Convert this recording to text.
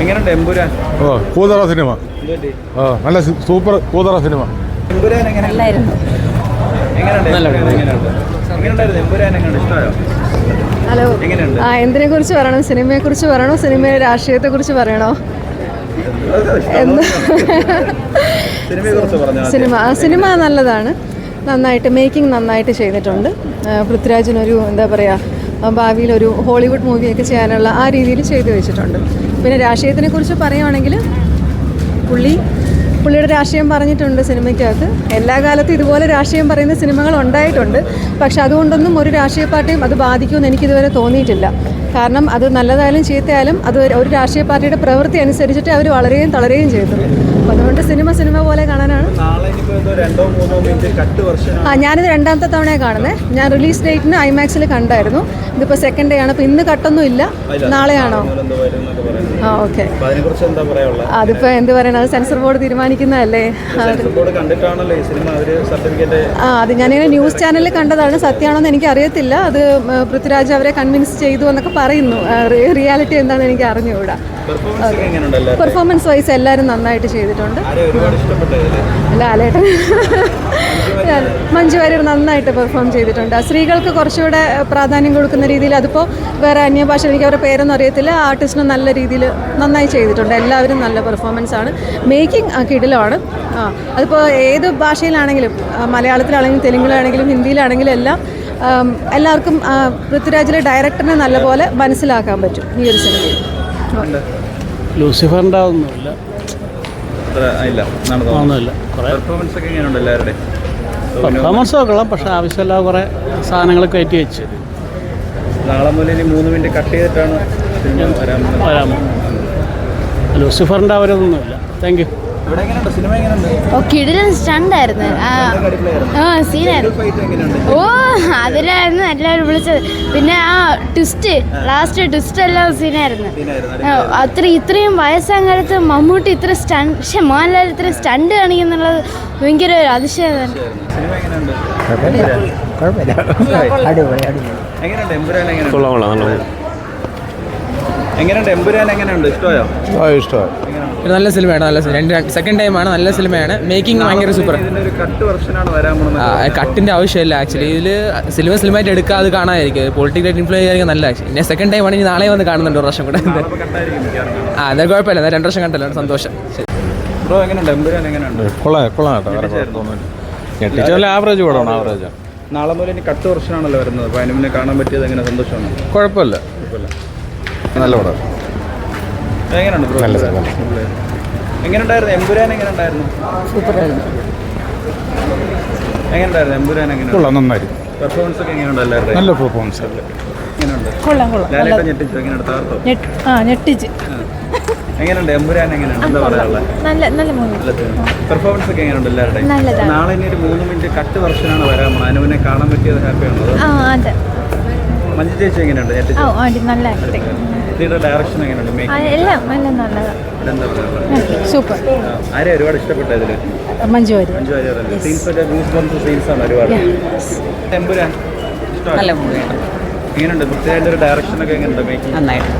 എങ്ങനെയുണ്ട് എമ്പുരാൻ? ഓ കൂതറ സിനിമ. നല്ല സൂപ്പർ കൂതറ സിനിമ. എമ്പുരാൻ എങ്ങനെയുണ്ടായിരുന്നു? എമ്പുരാൻ എങ്ങനെയുണ്ട്? ഇഷ്ടമായോ? ഹലോ, എന്തിനെ കുറിച്ച് പറയണം? സിനിമയെ കുറിച്ച് പറയണോ? സിനിമയുടെ രാഷ്ട്രീയത്തെ കുറിച്ച് പറയണോ? സിനിമ നല്ലതാണ്. നന്നായിട്ട് മേക്കിംഗ് നന്നായിട്ട് ചെയ്തിട്ടുണ്ട്. പൃഥ്വിരാജിനൊരു എന്താ പറയുക, ഭാവിയിലൊരു ഹോളിവുഡ് മൂവിയൊക്കെ ചെയ്യാനുള്ള ആ രീതിയിൽ ചെയ്തു വെച്ചിട്ടുണ്ട്. പിന്നെ രാഷ്ട്രീയത്തിനെ കുറിച്ച് പറയുവാണെങ്കിൽ പുള്ളിയുടെ രാഷ്ട്രീയം പറഞ്ഞിട്ടുണ്ട് സിനിമയ്ക്കകത്ത്. എല്ലാ കാലത്തും ഇതുപോലെ രാഷ്ട്രീയം പറയുന്ന സിനിമകൾ ഉണ്ടായിട്ടുണ്ട്. പക്ഷെ അതുകൊണ്ടൊന്നും ഒരു രാഷ്ട്രീയ പാർട്ടിയും അത് ബാധിക്കുമെന്ന് എനിക്കിതുവരെ തോന്നിയിട്ടില്ല. കാരണം അത് നല്ലതായാലും ചീത്തയായാലും അത് ഒരു രാഷ്ട്രീയ പാർട്ടിയുടെ പ്രവൃത്തി അനുസരിച്ചിട്ട് അവർ വളരെയും തളരുകയും ചെയ്തിട്ടുണ്ട്. അപ്പോൾ അതുകൊണ്ട് സിനിമ പോലെ കാണാനാണ്. ഞാനിത് രണ്ടാമത്തെ തവണയാണ് കാണുന്നത്. ഞാൻ റിലീസ് ഡേറ്റിന് ഐമാക്സിൽ കണ്ടായിരുന്നു. ഇതിപ്പോൾ സെക്കൻഡ് ഡേ ആണ്. അപ്പോൾ ഇന്ന് കട്ടൊന്നും ഇല്ല. നാളെയാണോ? ഓക്കെ. അതിപ്പോൾ എന്ത് പറയണം, അത് സെൻസർ ബോർഡ് തീരുമാനിക്കുന്നതല്ലേ. അത് ഞാനിങ്ങനെ ന്യൂസ് ചാനലിൽ കണ്ടതാണ്. സത്യമാണെന്ന് എനിക്ക് അറിയത്തില്ല. അത് പൃഥ്വിരാജ് അവരെ കൺവിൻസ് ചെയ്തു എന്നൊക്കെ പറയുന്നു. റിയാലിറ്റി എന്താണെന്ന് എനിക്ക് അറിഞ്ഞുകൂടാ. പെർഫോമൻസ് വൈസ് എല്ലാവരും നന്നായിട്ട് ചെയ്തിട്ടുണ്ട്. ലാലേട്ടൻ, മഞ്ജു വാര്യർ നന്നായിട്ട് പെർഫോം ചെയ്തിട്ടുണ്ട്. സ്ത്രീകൾക്ക് കുറച്ചുകൂടെ പ്രാധാന്യം കൊടുക്കുന്ന രീതിയിൽ, അതിപ്പോൾ വേറെ അന്യഭാഷ, എനിക്ക് അവരുടെ പേരൊന്നും അറിയത്തില്ല, ആർട്ടിസ്റ്റിന് നല്ല രീതിയിൽ നന്നായി ചെയ്തിട്ടുണ്ട്. എല്ലാവരും നല്ല പെർഫോമൻസ് ആണ്. മേക്കിംഗ് കിടിലമാണ്. അതിപ്പോൾ ഏത് ഭാഷയിലാണെങ്കിലും, മലയാളത്തിലാണെങ്കിലും തെലുങ്കിലാണെങ്കിലും ഹിന്ദിയിലാണെങ്കിലും എല്ലാവർക്കും പൃഥ്വിരാജിലെ ഡയറക്ടറിനെ നല്ലപോലെ മനസ്സിലാക്കാൻ പറ്റും ഈ ഒരു സിനിമയിൽ. ലൂസിഫറിൻ്റെ ഒന്നുമില്ല. പെർഫോമൻസ് നോക്കണം, പക്ഷെ ആവശ്യമില്ലാതെ കുറേ സാധനങ്ങൾ കയറ്റി വെച്ച്. നാളെ മുതൽ 3 മിനിറ്റ് കട്ട് ചെയ്തിട്ടാണ് വരാമോ? ലൂസിഫറിൻ്റെ അവരൊന്നുമില്ല. Thank you. കിടിലൻ സ്റ്റണ്ടായിരുന്നു. സീനായിരുന്നു. ഓ, അതിലായിരുന്നു എല്ലാവരും വിളിച്ചത്. പിന്നെ ആ ലാസ്റ്റ് ട്വിസ്റ്റ് എല്ലാം സീനായിരുന്നു. ഇത്രയും വയസ്സാം കാലത്ത് മമ്മൂട്ടി ഇത്ര സ്റ്റണ്ട്, പക്ഷെ മോഹൻലാൽ ഇത്ര സ്റ്റണ്ട് കാണിക്കുന്നുള്ളത് ഭയങ്കര അതിശയമാണ്. എങ്ങനെയുണ്ട് എമ്പുരാൻ? എങ്ങനെയുണ്ട്? ഇഷ്ടമായോ? നല്ല സിനിമയാണ്. സെക്കൻഡ് ടൈമാണ്. നല്ല സിനിമയാണ്. മേക്കിംഗ് ഭയങ്കര സൂപ്പർ. കട്ടിൻ്റെ ആവശ്യമില്ല ആക്ച്വലി. ഇതിൽ സിനിമയായിട്ട് എടുക്കുക, അത് കാണാനായിരിക്കും. പൊളിറ്റിക്കലായിട്ട് ഇൻഫ്ലുവൻസ് ചെയ്യാൻ നല്ല. പിന്നെ സെക്കൻഡ് ടൈമാണ്. ഇനി നാളെ വന്ന് കാണുന്നുണ്ട്, 1 വർഷം കൂടെ. അത് കുഴപ്പമില്ല. 2 വർഷം കണ്ടല്ലോ, സന്തോഷം. ആവറേജ് പടമാണ്. ആവറേജ്. നാളെ മുതൽ ഇനി കട്ട് വർഷനാണല്ലോ വരുന്നത്. അപ്പോൾ അതിന് കാണാൻ പറ്റിയത് എങ്ങനെ? സന്തോഷമാണ്? കുഴപ്പമില്ല. നല്ല പടം. എങ്ങനെയുണ്ട്? എങ്ങനെയുണ്ടായിരുന്നു എമ്പുരാൻ? എങ്ങനെയുണ്ടായിരുന്നു? സൂപ്പറായിരുന്നു. എങ്ങനെയുണ്ടായിരുന്നു എമ്പുരാൻ? എങ്ങനെയുണ്ട്? നന്നായിരുന്നു. പെർഫോമൻസ് ഒക്കെ എങ്ങനെയുണ്ട്? എല്ലാവരും നല്ല പെർഫോമൻസ്. എങ്ങനെയുണ്ട്? കൊള്ളാം. ഞെട്ടിച്ചു? എങ്ങനെയുണ്ട്? താർത്തോ? ഞെട്ടിച്ച്. എങ്ങനെയുണ്ട് എമ്പുരാൻ? എങ്ങനെയുണ്ട്? എന്താ പറയാനുള്ളത്? നല്ല മൂവി. പെർഫോമൻസ് ഒക്കെ എങ്ങനെയുണ്ട് എല്ലാവരുടെയും? നാളെ ഇനി ഒരു 3 മിനിറ്റ് കട്ട് വർഷനാണ് വരാൻ പോകുന്നത്. അനുവിനെ കാണാൻ പറ്റിയത് ഹാപ്പിയാണോ? മഞ്ജു ചേച്ചി എങ്ങനെയുണ്ട്? നല്ല ആക്ടിങ്. ഡയറക്ഷൻ എങ്ങനെയുണ്ട്? എല്ലാം നല്ലതാണ്. സൂപ്പർ. ആരെയും ഒരുപാട് ഇഷ്ടപ്പെട്ട ഇതില്? മഞ്ജു വാര്യർ. സീൻസ് ആണ് ഒരുപാട്. എമ്പുരാൻ ഇഷ്ടമാണ്. നല്ല മൂവിയാണ്. എങ്ങനെയുണ്ട്? പൃഥ്വിരാജിന്റെ ഒരു ഡയറക്ഷൻ ഒക്കെ എങ്ങനെയുണ്ട്? മേക്കിംഗ് നന്നായിട്ട്.